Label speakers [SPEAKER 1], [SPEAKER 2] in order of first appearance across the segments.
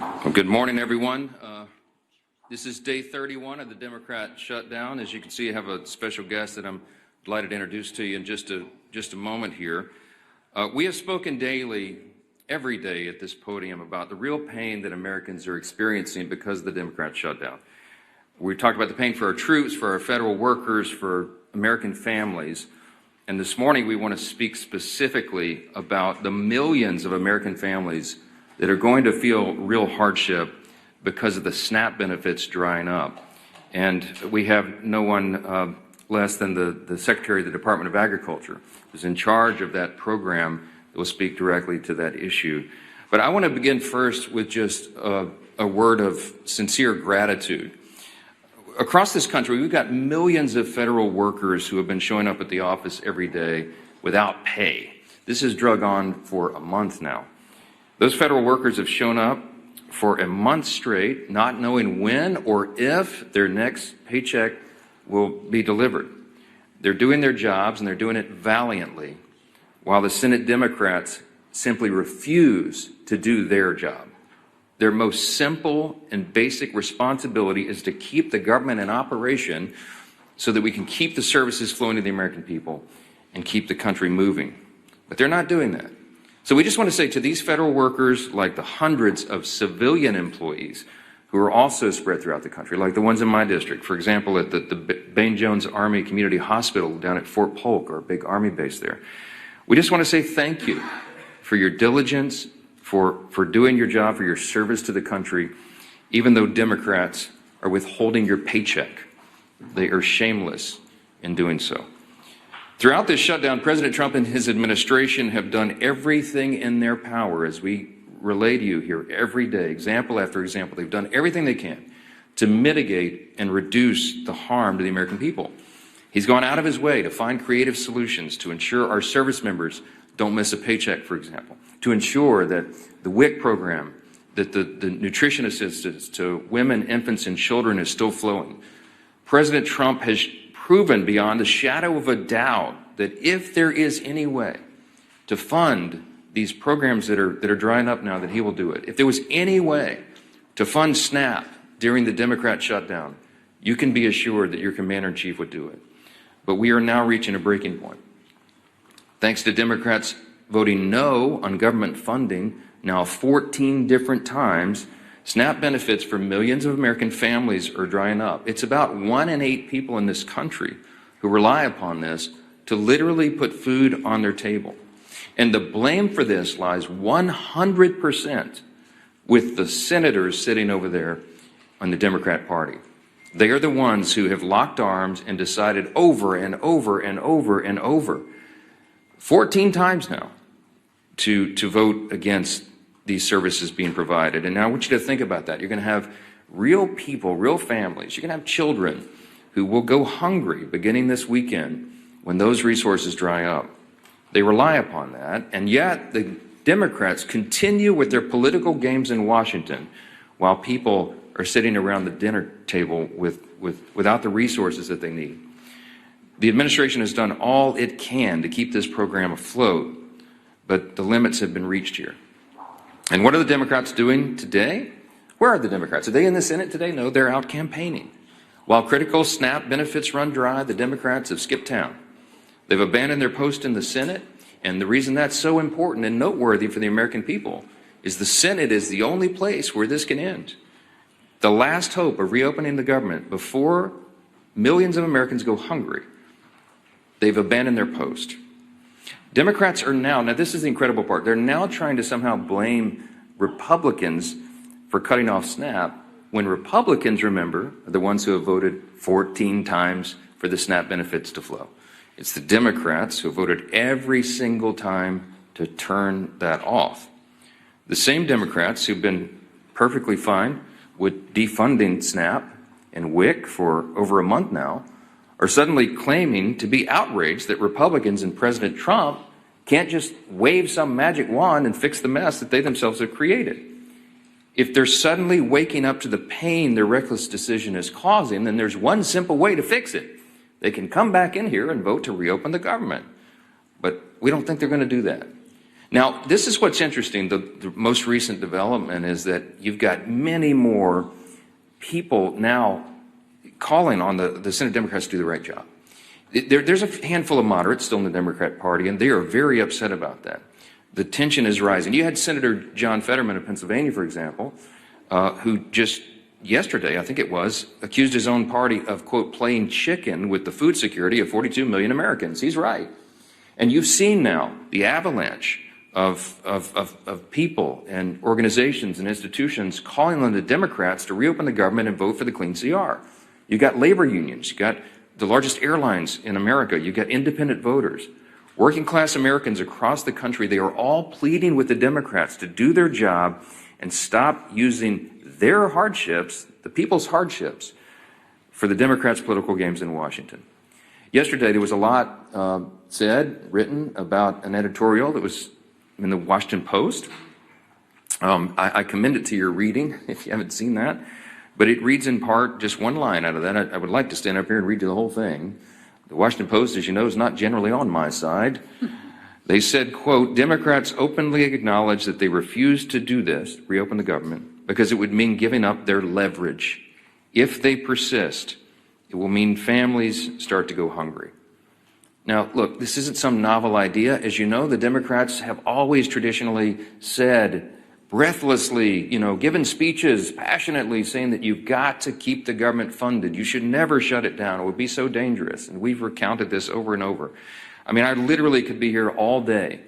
[SPEAKER 1] Well, good morning, everyone. This is day 31 of the Democrat shutdown. As you can see, I have a special guest that I'm delighted to introduce to you in just a moment here. We have spoken daily, every day at this podium about the real pain that Americans are experiencing because of the Democrat shutdown. We talked about the pain for our troops, for our federal workers, for American families. And this morning, we want to speak specifically about the millions of American families that are going to feel real hardship because of the SNAP benefits drying up. And we have no one less than the Secretary of the Department of Agriculture, who's in charge of that program, that will speak directly to that issue. But I want to begin first with just a word of sincere gratitude. Across this country, we've got millions of federal workers who have been showing up at the office every day without pay. This has drug on for a month now. Those federal workers have shown up for a month straight, not knowing when or if their next paycheck will be delivered. They're doing their jobs, and they're doing it valiantly, while the Senate Democrats simply refuse to do their job. Their most simple and basic responsibility is to keep the government in operation so that we can keep the services flowing to the American people and keep the country moving. But they're not doing that. So we just want to say to these federal workers, like the hundreds of civilian employees who are also spread throughout the country, like the ones in my district, for example, at the Bain Jones Army Community Hospital down at Fort Polk, our big Army base there. We just want to say thank you for your diligence, for doing your job, for your service to the country, even though Democrats are withholding your paycheck. They are shameless in doing so. Throughout this shutdown, President Trump and his administration have done everything in their power, as we relay to you here every day, example after example. They've done everything they can to mitigate and reduce the harm to the American people. He's gone out of his way to find creative solutions to ensure our service members don't miss a paycheck, for example, to ensure that the WIC program, that the nutrition assistance to women, infants, and children is still flowing. President Trump has proven beyond a shadow of a doubt that if there is any way to fund these programs that are drying up now, that he will do it. If there was any way to fund SNAP during the Democrat shutdown, you can be assured that your commander-in-chief would do it. But we are now reaching a breaking point. Thanks to Democrats voting no on government funding now 14 different times, SNAP benefits for millions of American families are drying up. It's about 1 in 8 people in this country who rely upon this to literally put food on their table. And the blame for this lies 100% with the senators sitting over there on the Democrat Party. They are the ones who have locked arms and decided over and over and over and over, 14 times now, to vote against these services being provided. And now I want you to think about that. You're going to have real people, real families. You're going to have children who will go hungry beginning this weekend when those resources dry up. They rely upon that, and yet the Democrats continue with their political games in Washington while people are sitting around the dinner table without the resources that they need. The administration has done all it can to keep this program afloat, but the limits have been reached here. And what are the Democrats doing today? Where are the Democrats? Are they in the Senate today? No, they're out campaigning. While critical SNAP benefits run dry, the Democrats have skipped town. They've abandoned their post in the Senate, and the reason that's so important and noteworthy for the American people is the Senate is the only place where this can end. The last hope of reopening the government before millions of Americans go hungry. They've abandoned their post. Democrats are now this is the incredible part, they're now trying to somehow blame Republicans for cutting off SNAP, when Republicans, remember, are the ones who have voted 14 times for the SNAP benefits to flow. It's the Democrats who voted every single time to turn that off. The same Democrats who've been perfectly fine with defunding SNAP and WIC for over a month now are suddenly claiming to be outraged that Republicans and President Trump can't just wave some magic wand and fix the mess that they themselves have created. If they're suddenly waking up to the pain their reckless decision is causing, then there's one simple way to fix it. They can come back in here and vote to reopen the government. But we don't think they're going to do that. Now, this is what's interesting. The most recent development is that you've got many more people now calling on the Senate Democrats to do the right job. There's a handful of moderates still in the Democrat Party, and they are very upset about that. The tension is rising. You had Senator John Fetterman of Pennsylvania, for example, who just yesterday, I think it was, accused his own party of, quote, playing chicken with the food security of 42 million Americans. He's right. And you've seen now the avalanche of people and organizations and institutions calling on the Democrats to reopen the government and vote for the clean CR. You've got labor unions. You've got the largest airlines in America. You've got independent voters. Working class Americans across the country, they are all pleading with the Democrats to do their job and stop using their hardships, the people's hardships, for the Democrats' political games in Washington. Yesterday, there was a lot said, written about an editorial that was in the Washington Post. I commend it to your reading if you haven't seen that. But it reads in part just one line out of that. I would like to stand up here and read you the whole thing. The Washington Post, as you know, is not generally on my side. They said, quote, Democrats openly acknowledge that they refuse to do this, reopen the government, because it would mean giving up their leverage. If they persist, it will mean families start to go hungry. Now, look, this isn't some novel idea. As you know, the Democrats have always traditionally said, breathlessly, given speeches passionately saying that you've got to keep the government funded. You should never shut it down. It would be so dangerous. And we've recounted this over and over. I mean, I literally could be here all day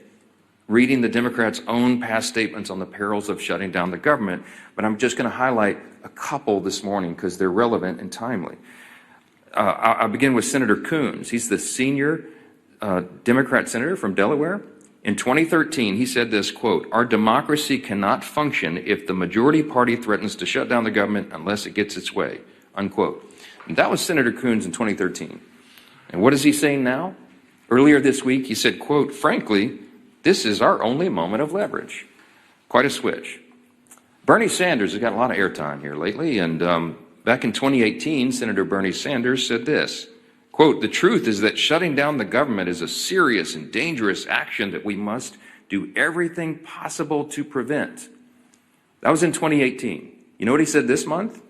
[SPEAKER 1] reading the Democrats' own past statements on the perils of shutting down the government, but I'm just going to highlight a couple this morning because they're relevant and timely. I'll begin with Senator Coons. He's the senior Democrat senator from Delaware. In 2013, he said this, quote, our democracy cannot function if the majority party threatens to shut down the government unless it gets its way, unquote. And that was Senator Coons in 2013. And what is he saying now? Earlier this week, he said, quote, frankly, this is our only moment of leverage. Quite a switch. Bernie Sanders has got a lot of airtime here lately, and back in 2018, Senator Bernie Sanders said this, quote, the truth is that shutting down the government is a serious and dangerous action that we must do everything possible to prevent. That was in 2018. You know what he said this month?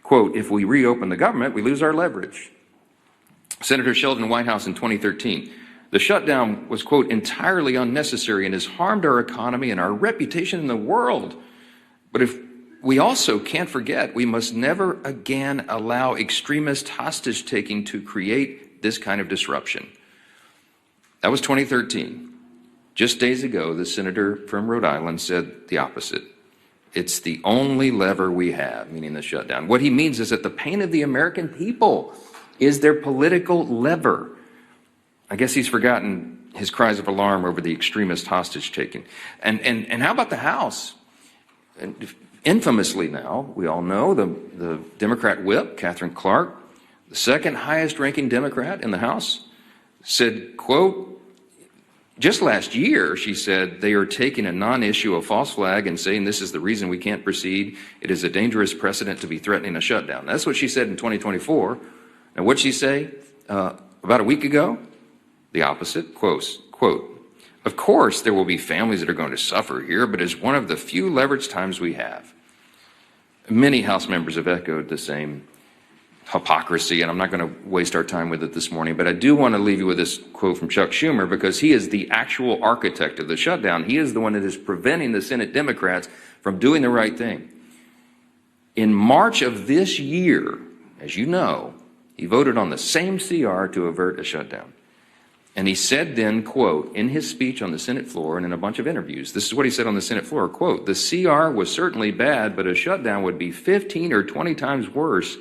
[SPEAKER 1] Quote, if we reopen the government, we lose our leverage. Senator Sheldon Whitehouse in 2013. The shutdown was, quote, entirely unnecessary and has harmed our economy and our reputation in the world. But if we also can't forget, we must never again allow extremist hostage-taking to create this kind of disruption. That was 2013. Just days ago, the senator from Rhode Island said the opposite. It's the only lever we have, meaning the shutdown. What he means is that the pain of the American people is their political lever. I guess he's forgotten his cries of alarm over the extremist hostage-taking. And how about the House? Infamously now, we all know, the Democrat whip, Catherine Clark, the second highest ranking Democrat in the House, said, quote, just last year, she said, they are taking a non-issue, a false flag, and saying this is the reason we can't proceed. It is a dangerous precedent to be threatening a shutdown. That's what she said in 2024. And what'd she say about a week ago? The opposite, quote, of course, there will be families that are going to suffer here, but it's one of the few leverage times we have. Many House members have echoed the same hypocrisy, and I'm not going to waste our time with it this morning, but I do want to leave you with this quote from Chuck Schumer because he is the actual architect of the shutdown. He is the one that is preventing the Senate Democrats from doing the right thing. In March of this year, as you know, he voted on the same CR to avert a shutdown. And he said then, quote, in his speech on the Senate floor and in a bunch of interviews, this is what he said on the Senate floor, quote, the CR was certainly bad, but a shutdown would be 15 or 20 times worse.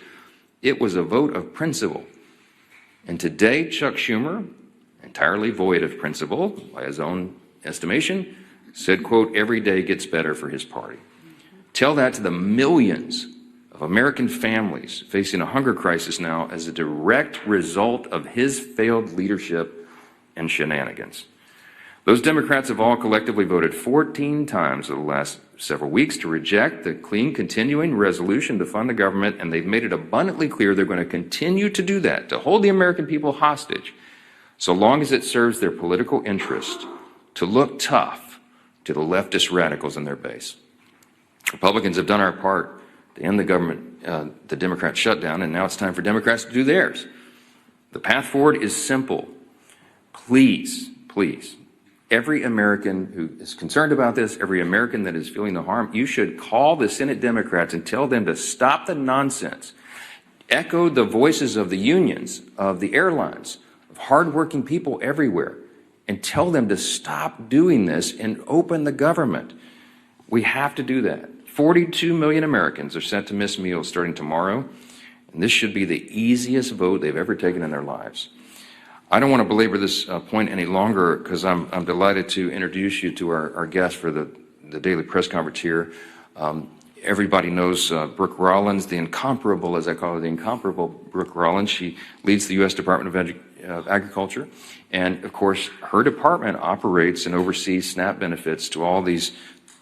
[SPEAKER 1] It was a vote of principle. And today, Chuck Schumer, entirely void of principle, by his own estimation, said, quote, every day gets better for his party. Tell that to the millions of American families facing a hunger crisis now as a direct result of his failed leadership and shenanigans. Those Democrats have all collectively voted 14 times over the last several weeks to reject the clean continuing resolution to fund the government, and they've made it abundantly clear they're going to continue to do that, to hold the American people hostage, so long as it serves their political interest, to look tough to the leftist radicals in their base. Republicans have done our part to end the government, the Democrat shutdown, and now it's time for Democrats to do theirs. The path forward is simple. Please, please, every American who is concerned about this, every American that is feeling the harm, you should call the Senate Democrats and tell them to stop the nonsense. Echo the voices of the unions, of the airlines, of hardworking people everywhere, and tell them to stop doing this and open the government. We have to do that. 42 million Americans are set to miss meals starting tomorrow, and this should be the easiest vote they've ever taken in their lives. I don't want to belabor this point any longer because I'm delighted to introduce you to our guest for the daily press conference here. Everybody knows Brooke Rollins, the incomparable, as I call her, the incomparable Brooke Rollins. She leads the U.S. Department of Agriculture. And, of course, her department operates and oversees SNAP benefits to all these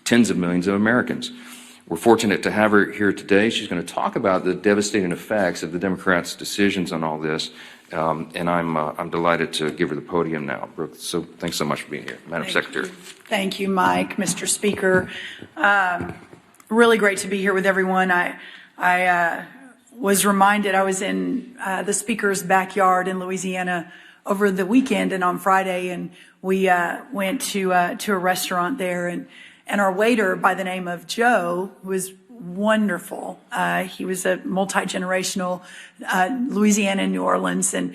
[SPEAKER 1] tens of millions of Americans. We're fortunate to have her here today. She's going to talk about the devastating effects of the Democrats' decisions on all this. And I'm delighted to give her the podium now. Brooke, so thanks so much for being here, Madam Secretary.
[SPEAKER 2] Thank you, Mike, Mr. Speaker. Really great to be here with everyone. I was reminded I was in the Speaker's backyard in Louisiana over the weekend and on Friday, and we went to a restaurant there, and our waiter by the name of Joe was wonderful. He was a multi-generational Louisiana and New Orleans, and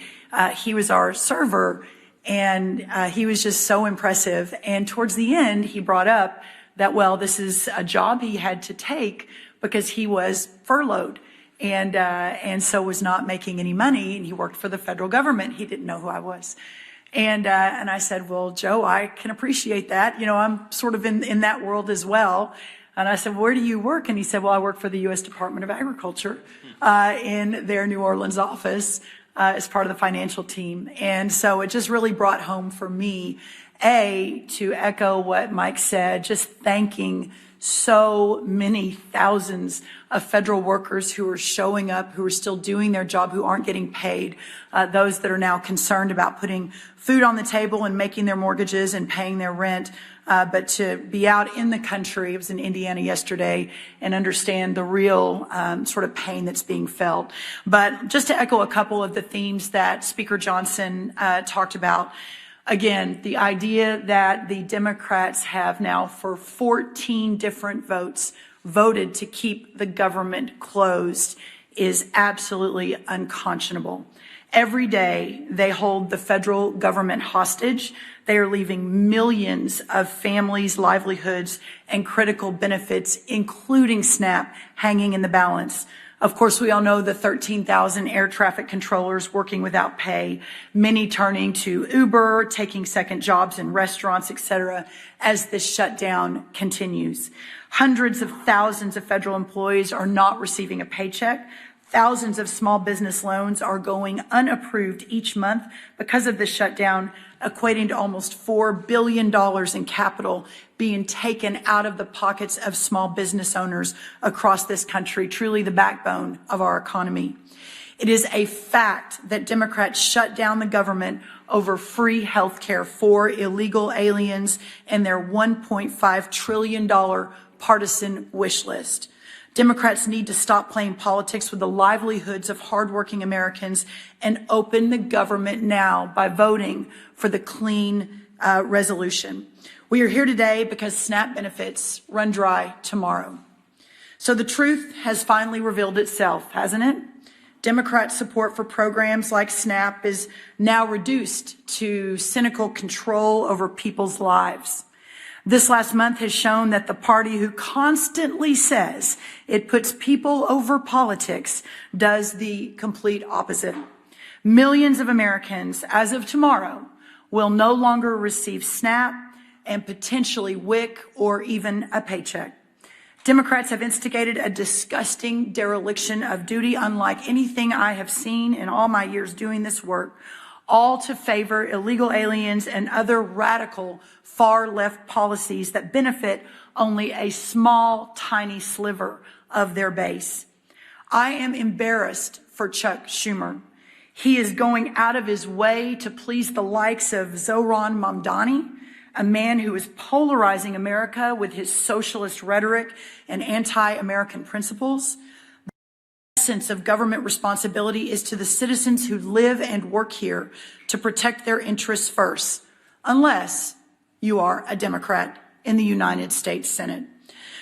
[SPEAKER 2] he was our server, and he was just so impressive. And towards the end, he brought up that, well, this is a job he had to take because he was furloughed and so was not making any money, and he worked for the federal government. He didn't know who I was. And I said, well, Joe, I can appreciate that. You know, I'm sort of in that world as well. And I said, where do you work? And he said, well, I work for the U.S. Department of Agriculture in their New Orleans office as part of the financial team. And so it just really brought home for me, to echo what Mike said, just thanking so many thousands of federal workers who are showing up, who are still doing their job, who aren't getting paid, those that are now concerned about putting food on the table and making their mortgages and paying their rent, but to be out in the country, I was in Indiana yesterday, and understand the real sort of pain that's being felt. But just to echo a couple of the themes that Speaker Johnson talked about, again, the idea that the Democrats have now for 14 different votes voted to keep the government closed is absolutely unconscionable. Every day they hold the federal government hostage. They are leaving millions of families' livelihoods and critical benefits, including SNAP, hanging in the balance. Of course, we all know the 13,000 air traffic controllers working without pay, many turning to Uber, taking second jobs in restaurants, etc., as this shutdown continues. Hundreds of thousands of federal employees are not receiving a paycheck. Thousands of small business loans are going unapproved each month because of the shutdown, equating to almost $4 billion in capital being taken out of the pockets of small business owners across this country, truly the backbone of our economy. It is a fact that Democrats shut down the government over free health care for illegal aliens and their $1.5 trillion partisan wish list. Democrats need to stop playing politics with the livelihoods of hardworking Americans and open the government now by voting for the clean resolution. We are here today because SNAP benefits run dry tomorrow. So the truth has finally revealed itself, hasn't it? Democrat support for programs like SNAP is now reduced to cynical control over people's lives. This last month has shown that the party who constantly says it puts people over politics does the complete opposite. Millions of Americans, as of tomorrow, will no longer receive SNAP and potentially WIC or even a paycheck. Democrats have instigated a disgusting dereliction of duty unlike anything I have seen in all my years doing this work, all to favor illegal aliens and other radical far-left policies that benefit only a small, tiny sliver of their base. I am embarrassed for Chuck Schumer. He is going out of his way to please the likes of Zohran Mamdani, a man who is polarizing America with his socialist rhetoric and anti-American principles. The essence of government responsibility is to the citizens who live and work here to protect their interests first, unless you are a Democrat in the United States Senate.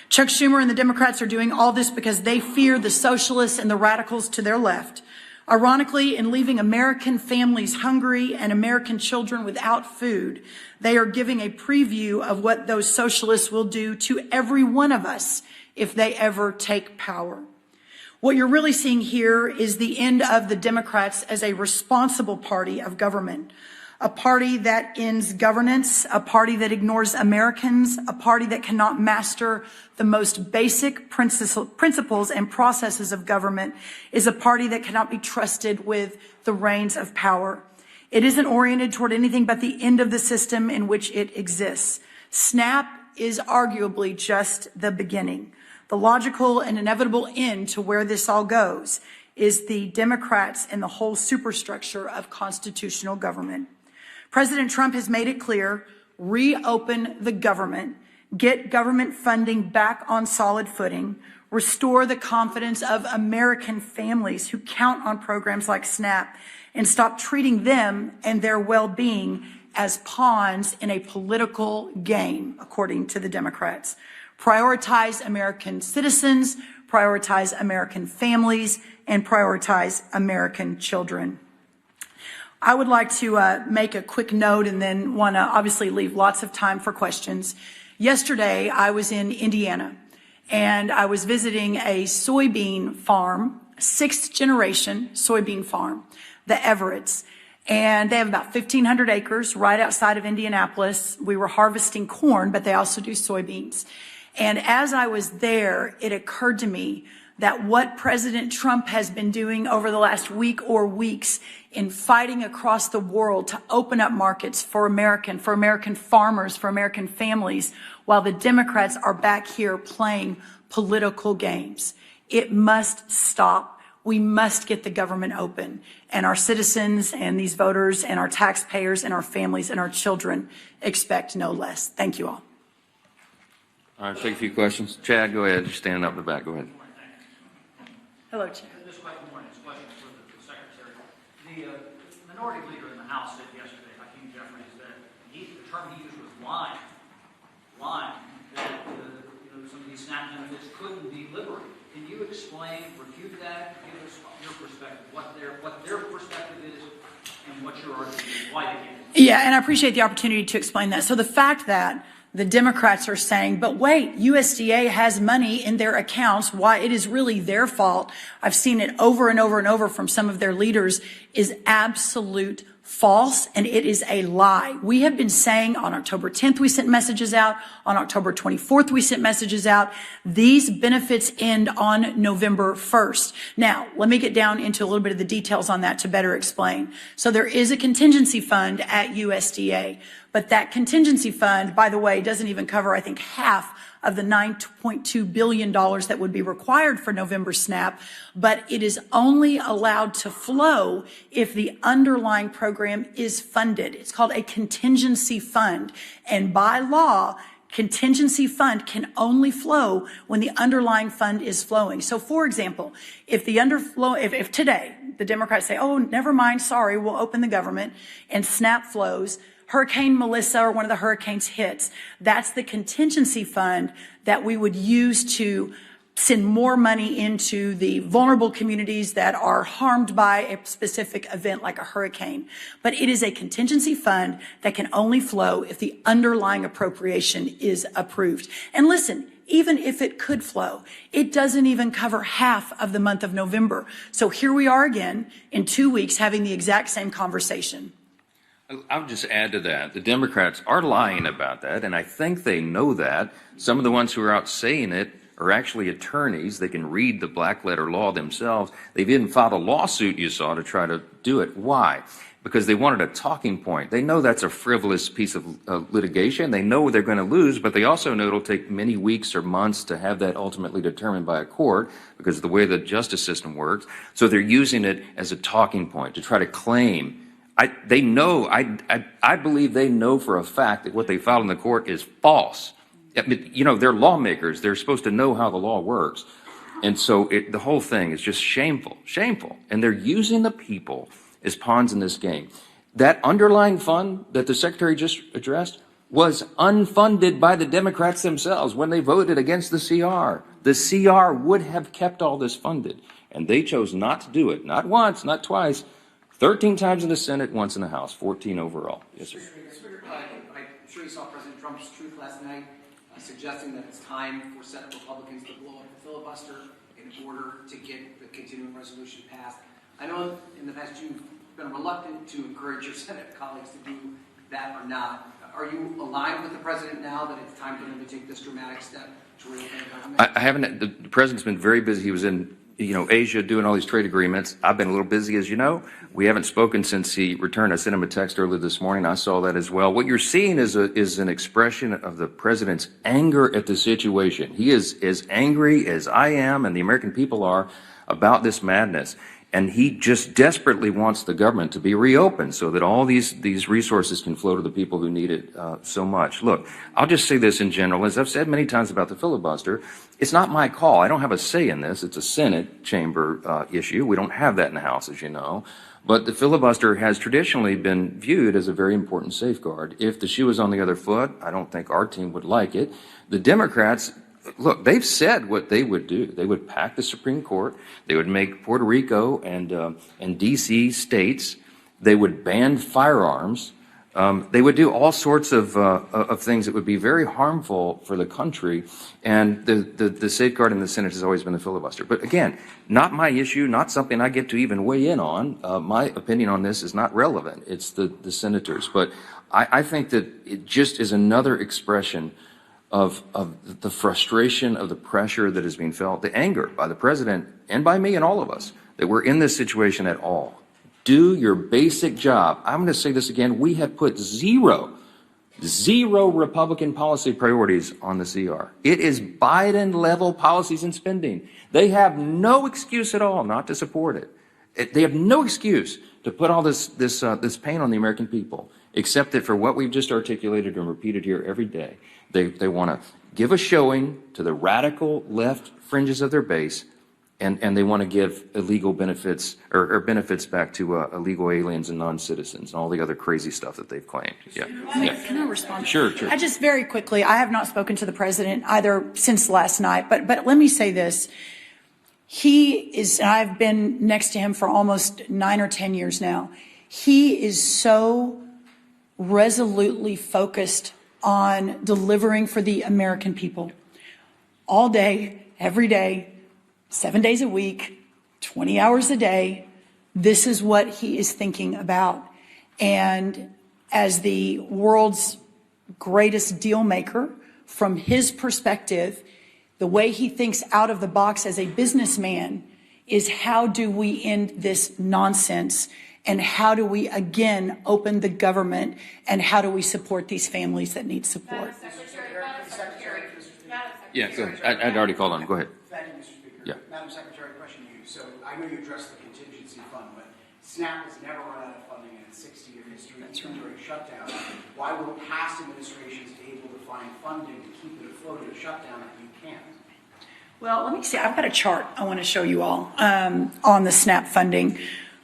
[SPEAKER 2] Chuck Schumer and the Democrats are doing all this because they fear the socialists and the radicals to their left. Ironically, in leaving American families hungry and American children without food, they are giving a preview of what those socialists will do to every one of us if they ever take power. What you're really seeing here is the end of the Democrats as a responsible party of government, a party that ends governance, a party that ignores Americans, a party that cannot master the most basic principles and processes of government, is a party that cannot be trusted with the reins of power. It isn't oriented toward anything but the end of the system in which it exists. SNAP is arguably just the beginning. The logical and inevitable end to where this all goes is the Democrats and the whole superstructure of constitutional government. President Trump has made it clear, reopen the government, get government funding back on solid footing, restore the confidence of American families who count on programs like SNAP, and stop treating them and their well-being as pawns in a political game, according to the Democrats. Prioritize American citizens, prioritize American families, and prioritize American children. I would like to make a quick note and then want to obviously leave lots of time for questions. Yesterday, I was in Indiana, and I was visiting a soybean farm, sixth generation soybean farm, the Everetts. And they have about 1,500 acres right outside of Indianapolis. We were harvesting corn, but they also do soybeans. And as I was there, it occurred to me that what President Trump has been doing over the last week or weeks in fighting across the world to open up markets for American farmers, for American families, while the Democrats are back here playing political games. It must stop. We must get the government open. And our citizens and these voters and our taxpayers and our families and our children expect no less. Thank you all.
[SPEAKER 1] All right, take a few questions. Chad, go ahead. You're standing up in the back. Go ahead.
[SPEAKER 2] Hello, Chad.
[SPEAKER 3] This question for the Secretary. The minority leader in the House said yesterday, Hakeem Jeffries, that the term he used was lying, that some of these SNAP benefits couldn't be liberated. Can you explain, refute that, give us your perspective, what their perspective is, and what your argument is, why they can't?
[SPEAKER 2] Yeah, and I appreciate the opportunity to explain that. So the fact that the Democrats are saying, but wait, USDA has money in their accounts, why it is really their fault, I've seen it over and over and over from some of their leaders, is absolute false, and it is a lie. We have been saying on October 10th, we sent messages out. On October 24th, we sent messages out. These benefits end on November 1st. Now, let me get down into a little bit of the details on that to better explain. So there is a contingency fund at USDA, but that contingency fund, by the way, doesn't even cover, I think, half of the $9.2 billion that would be required for November SNAP, but it is only allowed to flow if the underlying program is funded. It's called a contingency fund, and by law, contingency fund can only flow when the underlying fund is flowing. So, for example, if today the Democrats say, oh, never mind, sorry, we'll open the government, and SNAP flows, Hurricane Melissa or one of the hurricanes hits, that's the contingency fund that we would use to send more money into the vulnerable communities that are harmed by a specific event like a hurricane. But it is a contingency fund that can only flow if the underlying appropriation is approved. And listen, even if it could flow, it doesn't even cover half of the month of November. So here we are again in 2 weeks having the exact same conversation.
[SPEAKER 1] I'll just add to that. The Democrats are lying about that, and I think they know that. Some of the ones who are out saying it are actually attorneys. They can read the black letter law themselves. They've even filed a lawsuit, you saw, to try to do it. Why? Because they wanted a talking point. They know that's a frivolous piece of litigation. They know they're going to lose, but they also know it'll take many weeks or months to have that ultimately determined by a court because of the way the justice system works. So they're using it as a talking point to try to claim, They know, I believe they know for a fact that what they filed in the court is false. I mean, you know, they're lawmakers. They're supposed to know how the law works. And so the whole thing is just shameful, shameful. And they're using the people as pawns in this game. That underlying fund that the Secretary just addressed was unfunded by the Democrats themselves when they voted against the CR. The CR would have kept all this funded, and they chose not to do it. Not once, not twice, 13 times in the Senate, once in the House, 14 overall. Yes, sir.
[SPEAKER 4] Speaker, I'm sure you saw President Trump's truth last night, suggesting that it's time for Senate Republicans to blow up the filibuster in order to get the continuing resolution passed. I know in the past you've been reluctant to encourage your Senate colleagues to do that or not. Are you aligned with the president now that it's time for them to take this dramatic step to reopen the government?
[SPEAKER 1] I haven't. The president's been very busy. He was in, Asia doing all these trade agreements. I've been a little busy, as you know. We haven't spoken since he returned. I sent him a text earlier this morning. I saw that as well. What you're seeing is an expression of the president's anger at the situation. He is as angry as I am and the American people are about this madness. And he just desperately wants the government to be reopened so that all these resources can flow to the people who need it so much. Look, I'll just say this in general. As I've said many times about the filibuster, it's not my call. I don't have a say in this. It's a Senate chamber issue. We don't have that in the House, as you know. But the filibuster has traditionally been viewed as a very important safeguard. If the shoe was on the other foot, I don't think our team would like it. The Democrats, look, they've said what they would do. They would pack the Supreme Court. They would make Puerto Rico and D.C. states. They would ban firearms. They would do all sorts of things that would be very harmful for the country. And the safeguard in the Senate has always been the filibuster. But again, not my issue, not something I get to even weigh in on. My opinion on this is not relevant. It's the senators. But I think that it just is another expression of the frustration, of the pressure that is being felt, the anger by the president and by me and all of us that we're in this situation at all. Do your basic job. I'm going to say this again. We have put zero Republican policy priorities on the CR. It is Biden-level policies and spending. They have no excuse at all not to support it. They have no excuse to put all this pain on the American people, except that for what we've just articulated and repeated here every day, they want to give a showing to the radical left fringes of their base, and they want to give illegal benefits or benefits back to illegal aliens and non-citizens and all the other crazy stuff that they've claimed. Yeah.
[SPEAKER 2] Can I respond?
[SPEAKER 1] Sure.
[SPEAKER 2] I just very quickly, I have not spoken to the president either since last night, but let me say this. He is, and I've been next to him for almost 9 or 10 years now. He is so resolutely focused on delivering for the American people all day, every day, 7 days a week, 20 hours a day. This is what he is thinking about. And as the world's greatest deal maker, from his perspective, the way he thinks out of the box as a businessman is how do we end this nonsense, and how do we again open the government, and how do we support these families that need support?
[SPEAKER 1] Yeah, go ahead. I'd already called on. Go ahead.
[SPEAKER 4] Thank you, Mr. Speaker.
[SPEAKER 1] Yeah.
[SPEAKER 4] Madam Secretary, question to you. So I know you addressed the contingency fund, but SNAP has never run out of funding in its 60-year history. That's right. During shutdown. Why were past administrations able to find funding to keep it afloat in a shutdown that you can't?
[SPEAKER 2] Well, let me see. I've got a chart I want to show you all on the SNAP funding.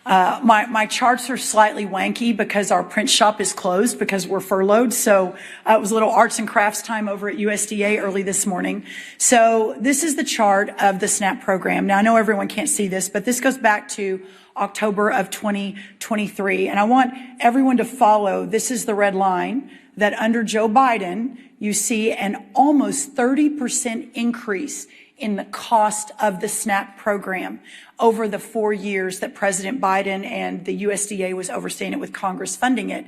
[SPEAKER 2] My charts are slightly wanky because our print shop is closed because we're furloughed. So it was a little arts and crafts time over at USDA early this morning. So this is the chart of the SNAP program. Now, I know everyone can't see this, but this goes back to October of 2023. And I want everyone to follow. This is the red line that under Joe Biden, you see an almost 30% increase in the cost of the SNAP program over the 4 years that President Biden and the USDA was overseeing it with Congress funding it.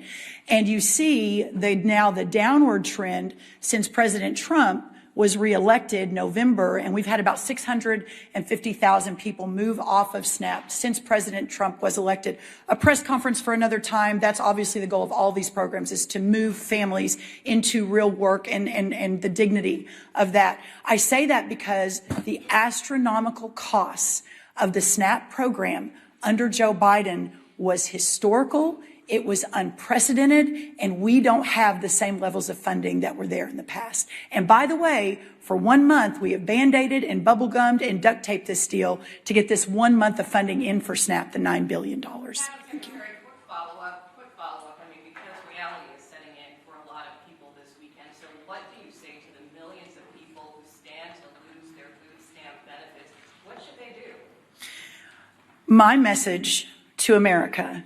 [SPEAKER 2] And you see now the downward trend since President Trump was reelected November, and we've had about 650,000 people move off of SNAP since President Trump was elected. A press conference for another time. That's obviously the goal of all these programs, is to move families into real work and the dignity of that. I say that because the astronomical costs of the SNAP program under Joe Biden was historical. It was unprecedented, and we don't have the same levels of funding that were there in the past. And by the way, for 1 month, we have Band-Aided and bubble-gummed and duct taped this deal to get this 1 month of funding in for SNAP, the $9 billion. Thank you.
[SPEAKER 5] Quick follow-up. I mean, because reality is setting in for a lot of people this weekend. So what do you say to the millions of people who stand to lose their food stamp benefits? What should they do?
[SPEAKER 2] My message to America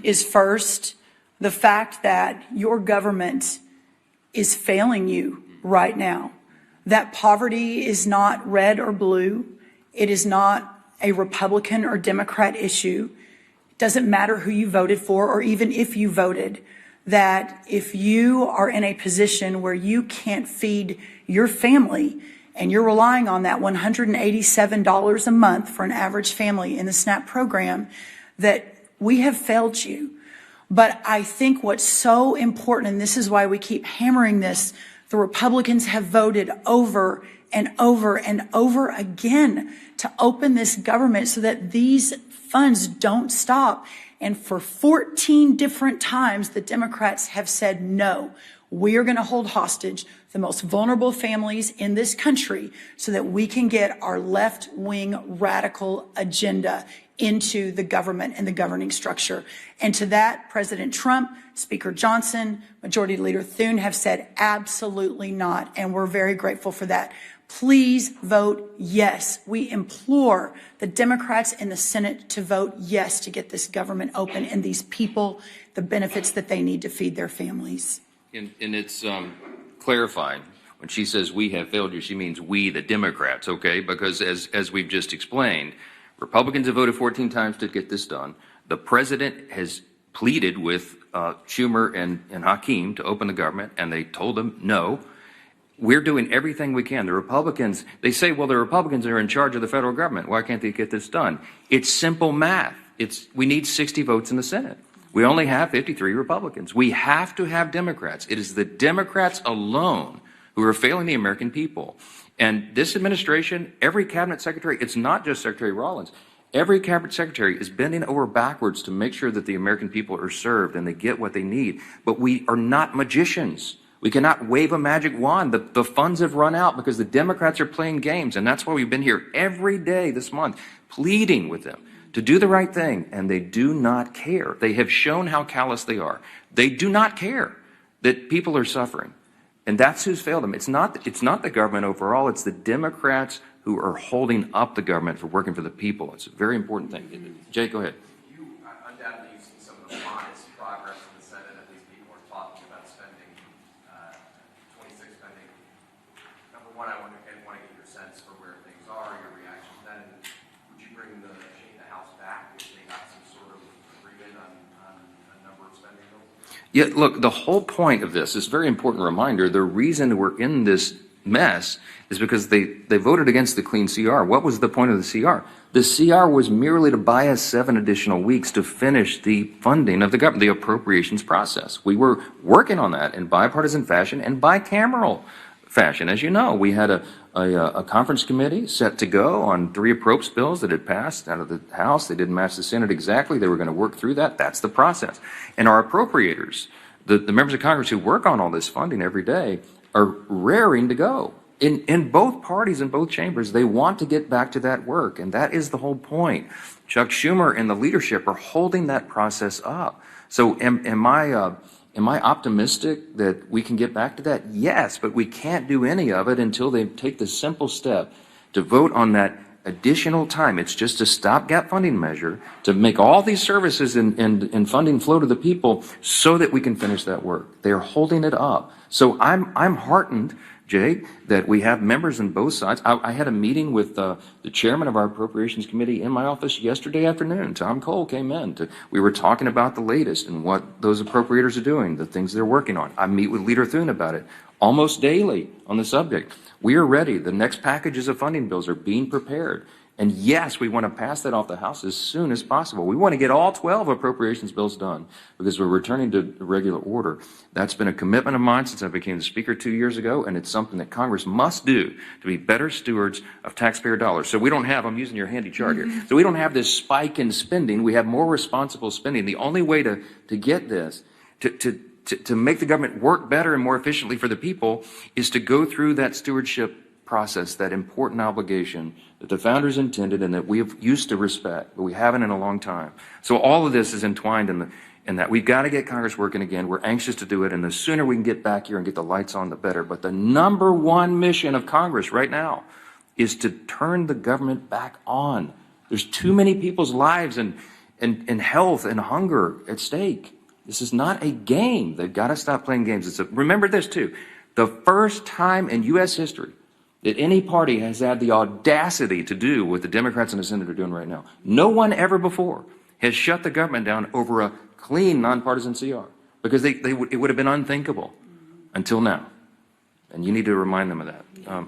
[SPEAKER 2] is first, the fact that your government is failing you right now. That poverty is not red or blue. It is not a Republican or Democrat issue. It doesn't matter who you voted for or even if you voted. That if you are in a position where you can't feed your family and you're relying on that $187 a month for an average family in the SNAP program, that we have failed you. But I think what's so important, and this is why we keep hammering this, the Republicans have voted over and over and over again to open this government so that these funds don't stop. And for 14 different times, the Democrats have said, no, we are going to hold hostage the most vulnerable families in this country so that we can get our left-wing radical agenda into the government and the governing structure. And to that, President Trump, Speaker Johnson, Majority Leader Thune have said absolutely not, and we're very grateful for that. Please vote yes. We implore the Democrats in the Senate to vote yes to get this government open and these people the benefits that they need to feed their families.
[SPEAKER 1] And it's clarified. When she says we have failed you, she means we, the Democrats, okay? Because as we've just explained, Republicans have voted 14 times to get this done. The president has pleaded with Schumer and Hakeem to open the government, and they told them no. We're doing everything we can. The Republicans, they say, well, the Republicans are in charge of the federal government. Why can't they get this done? It's simple math. We need 60 votes in the Senate. We only have 53 Republicans. We have to have Democrats. It is the Democrats alone who are failing the American people. And this administration, every cabinet secretary, it's not just Secretary Rollins, every cabinet secretary is bending over backwards to make sure that the American people are served and they get what they need. But we are not magicians. We cannot wave a magic wand. The funds have run out because the Democrats are playing games. And that's why we've been here every day this month pleading with them to do the right thing. And they do not care. They have shown how callous they are. They do not care that people are suffering. And that's who's failed them. It's not the government overall. It's the Democrats who are holding up the government for working for the people. It's a very important thing. Jake, go ahead.
[SPEAKER 6] You undoubtedly you've seen some of the modest progress in the Senate. At least people are talking about spending, 26 spending. Number one, I want to get your sense for where things are, your reaction to that. And would you bring the House back if they got some sort of agreement on a number of spending bills?
[SPEAKER 1] Yeah, look, the whole point of this is a very important reminder. The reason we're in this mess is because they voted against the clean CR. What was the point of the CR? The CR was merely to buy us 7 additional weeks to finish the funding of the government, the appropriations process. We were working on that in bipartisan fashion and bicameral fashion. As you know, we had a conference committee set to go on 3 appropriations bills that had passed out of the House. They didn't match the Senate exactly. They were going to work through that. That's the process. And our appropriators, the members of Congress who work on all this funding every day, are raring to go. In both parties, in both chambers, they want to get back to that work, and that is the whole point. Chuck Schumer and the leadership are holding that process up. So am I optimistic that we can get back to that? Yes, but we can't do any of it until they take the simple step to vote on that additional time. It's just a stopgap funding measure to make all these services and funding flow to the people so that we can finish that work. They're holding it up. So I'm heartened, Jay, that we have members on both sides. I had a meeting with the chairman of our Appropriations Committee in my office yesterday afternoon. Tom Cole came in. We were talking about the latest and what those appropriators are doing, the things they're working on. I meet with Leader Thune about it almost daily on the subject. We are ready. The next packages of funding bills are being prepared. And yes, we want to pass that off the House as soon as possible. We want to get all 12 appropriations bills done because we're returning to regular order. That's been a commitment of mine since I became the Speaker 2 years ago, and it's something that Congress must do to be better stewards of taxpayer dollars. So we don't have, I'm using your handy chart here, so we don't have this spike in spending. We have more responsible spending. The only way to get this, to make the government work better and more efficiently for the people, is to go through that stewardship process, that important obligation that the founders intended and that we have used to respect, but we haven't in a long time. So all of this is entwined in that. We've got to get Congress working again. We're anxious to do it, and the sooner we can get back here and get the lights on, the better. But the number one mission of Congress right now is to turn the government back on. There's too many people's lives and health and hunger at stake. This is not a game. They've got to stop playing games. Remember this, too. The first time in U.S. history that any party has had the audacity to do what the Democrats in the Senate are doing right now. No one ever before has shut the government down over a clean, nonpartisan CR, because it would have been unthinkable until now. And you need to remind them of that.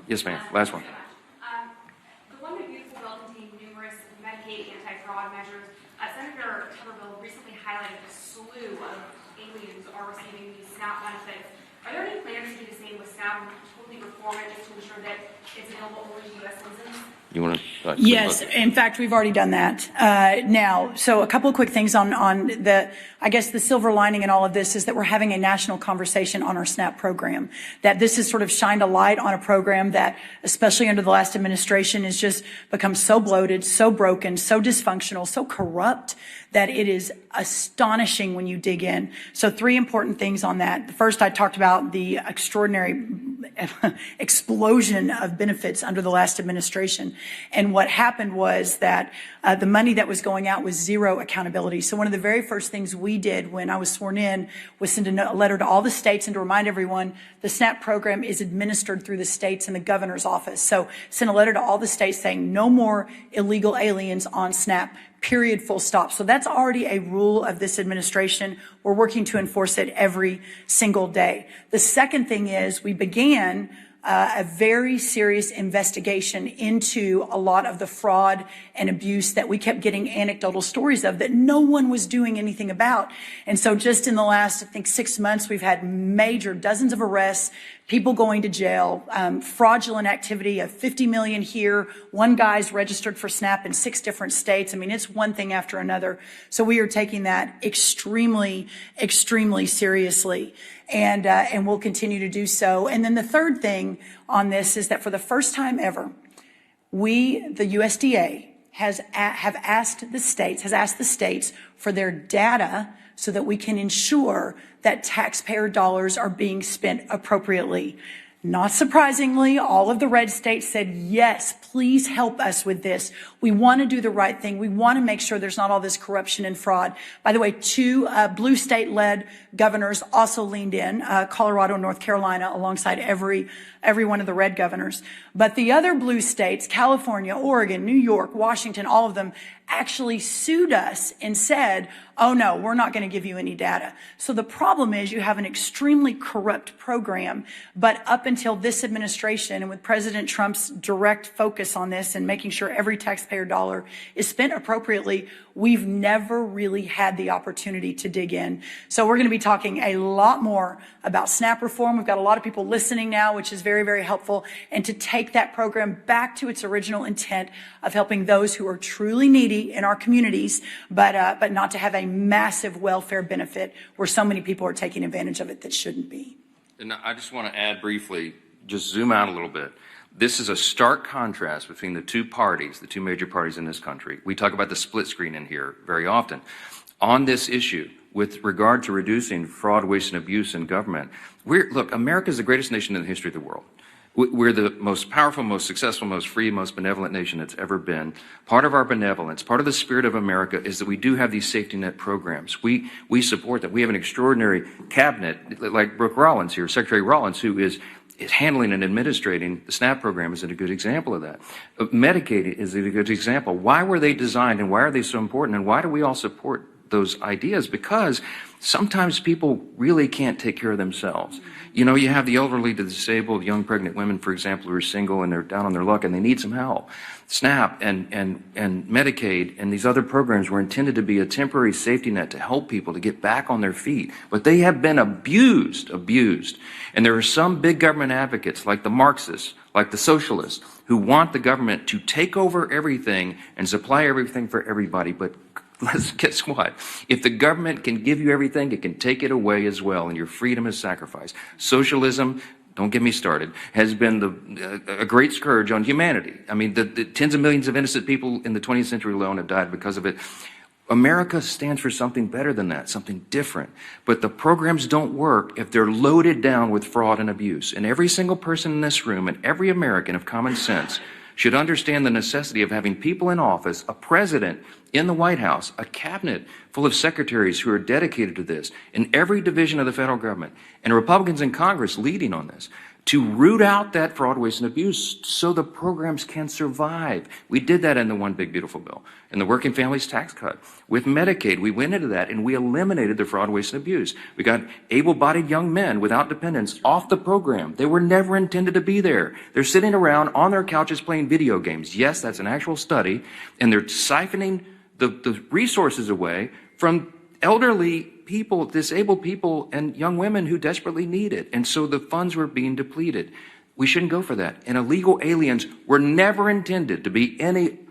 [SPEAKER 1] Yes, ma'am. Last one.
[SPEAKER 7] The One Big Beautiful Bill contained numerous Medicaid anti-fraud measures. Senator Tuberville recently highlighted a slew of aliens are receiving these SNAP benefits. Are there any plans to do the same with SNAP and totally reform it just to ensure that it's available only to U.S. citizens?
[SPEAKER 1] You want to?
[SPEAKER 2] Yes, in fact, we've already done that. Now, so a couple of quick things on the, I guess the silver lining in all of this is that we're having a national conversation on our SNAP program, that this has sort of shined a light on a program that, especially under the last administration, has just become so bloated, so broken, so dysfunctional, so corrupt that it is astonishing when you dig in. So 3 important things on that. The first, I talked about the extraordinary explosion of benefits under the last administration. And what happened was that the money that was going out was zero accountability. So one of the very first things we did when I was sworn in was send a letter to all the states and to remind everyone the SNAP program is administered through the states and the governor's office. So send a letter to all the states saying no more illegal aliens on SNAP. Period, full stop. So that's already a rule of this administration. We're working to enforce it every single day. The second thing is we began a very serious investigation into a lot of the fraud and abuse that we kept getting anecdotal stories of that no one was doing anything about. And so just in the last, I think, 6 months, we've had major dozens of arrests, people going to jail, fraudulent activity of 50 million here. One guy's registered for SNAP in 6 different states. I mean, it's one thing after another. So we are taking that extremely, extremely seriously. And we'll continue to do so. And then the third thing on this is that for the first time ever, the USDA, has asked the states for their data so that we can ensure that taxpayer dollars are being spent appropriately. Not surprisingly, all of the red states said, yes, please help us with this. We want to do the right thing. We want to make sure there's not all this corruption and fraud. By the way, 2 blue state-led governors also leaned in, Colorado and North Carolina, alongside every one of the red governors. But the other blue states, California, Oregon, New York, Washington, all of them actually sued us and said, oh no, we're not going to give you any data. So the problem is you have an extremely corrupt program, but up until this administration and with President Trump's direct focus on this and making sure every taxpayer dollar is spent appropriately, we've never really had the opportunity to dig in. So we're going to be talking a lot more about SNAP reform. We've got a lot of people listening now, which is very, very helpful, and to take that program back to its original intent of helping those who are truly needy in our communities, but not to have a massive welfare benefit where so many people are taking advantage of it that shouldn't be.
[SPEAKER 1] And I just want to add briefly, just zoom out a little bit. This is a stark contrast between the 2 parties, the 2 major parties in this country. We talk about the split screen in here very often. On this issue, with regard to reducing fraud, waste, and abuse in government, look, America is the greatest nation in the history of the world. We're the most powerful, most successful, most free, most benevolent nation that's ever been. Part of our benevolence, part of the spirit of America is that we do have these safety net programs. We support that. We have an extraordinary cabinet, like Brooke Rollins here, Secretary Rollins, who is handling and administrating the SNAP program is a good example of that. Medicaid is a good example. Why were they designed and why are they so important and why do we all support those ideas, because sometimes people really can't take care of themselves. You know, you have the elderly, the disabled, young pregnant women, for example, who are single and they're down on their luck and they need some help. SNAP and Medicaid and these other programs were intended to be a temporary safety net to help people to get back on their feet, but they have been abused. And there are some big government advocates, like the Marxists, like the socialists, who want the government to take over everything and supply everything for everybody. But guess what? If the government can give you everything, it can take it away as well, and your freedom is sacrificed. Socialism, don't get me started, has been a great scourge on humanity. I mean, the tens of millions of innocent people in the 20th century alone have died because of it. America stands for something better than that, something different. But the programs don't work if they're loaded down with fraud and abuse. And every single person in this room and every American of common sense should understand the necessity of having people in office, a president in the White House, a cabinet full of secretaries who are dedicated to this in every division of the federal government, and Republicans in Congress leading on this, to root out that fraud, waste, and abuse so the programs can survive. We did that in the One Big Beautiful Bill, in the Working Families Tax Cut. With Medicaid, we went into that and we eliminated the fraud, waste, and abuse. We got able-bodied young men without dependents off the program. They were never intended to be there. They're sitting around on their couches playing video games. Yes, that's an actual study, and they're siphoning the resources away from elderly people, disabled people, and young women who desperately need it. And so the funds were being depleted. We shouldn't go for that. And illegal aliens were never intended to be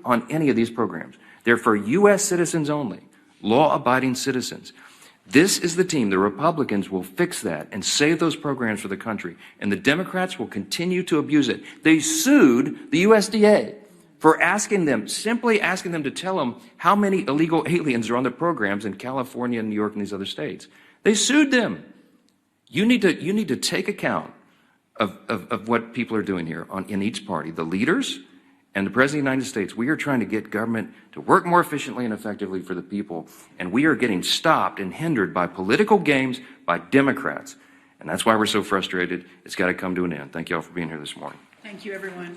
[SPEAKER 1] on any of these programs. They're for U.S. citizens only, law-abiding citizens. This is the team. The Republicans will fix that and save those programs for the country. And the Democrats will continue to abuse it. They sued the USDA for simply asking them to tell them how many illegal aliens are on the programs in California and New York and these other states. They sued them. You need to take account of what people are doing here in each party, the leaders and the President of the United States. We are trying to get government to work more efficiently and effectively for the people, and we are getting stopped and hindered by political games by Democrats. And that's why we're so frustrated. It's got to come to an end. Thank you all for being here this morning.
[SPEAKER 2] Thank you, everyone.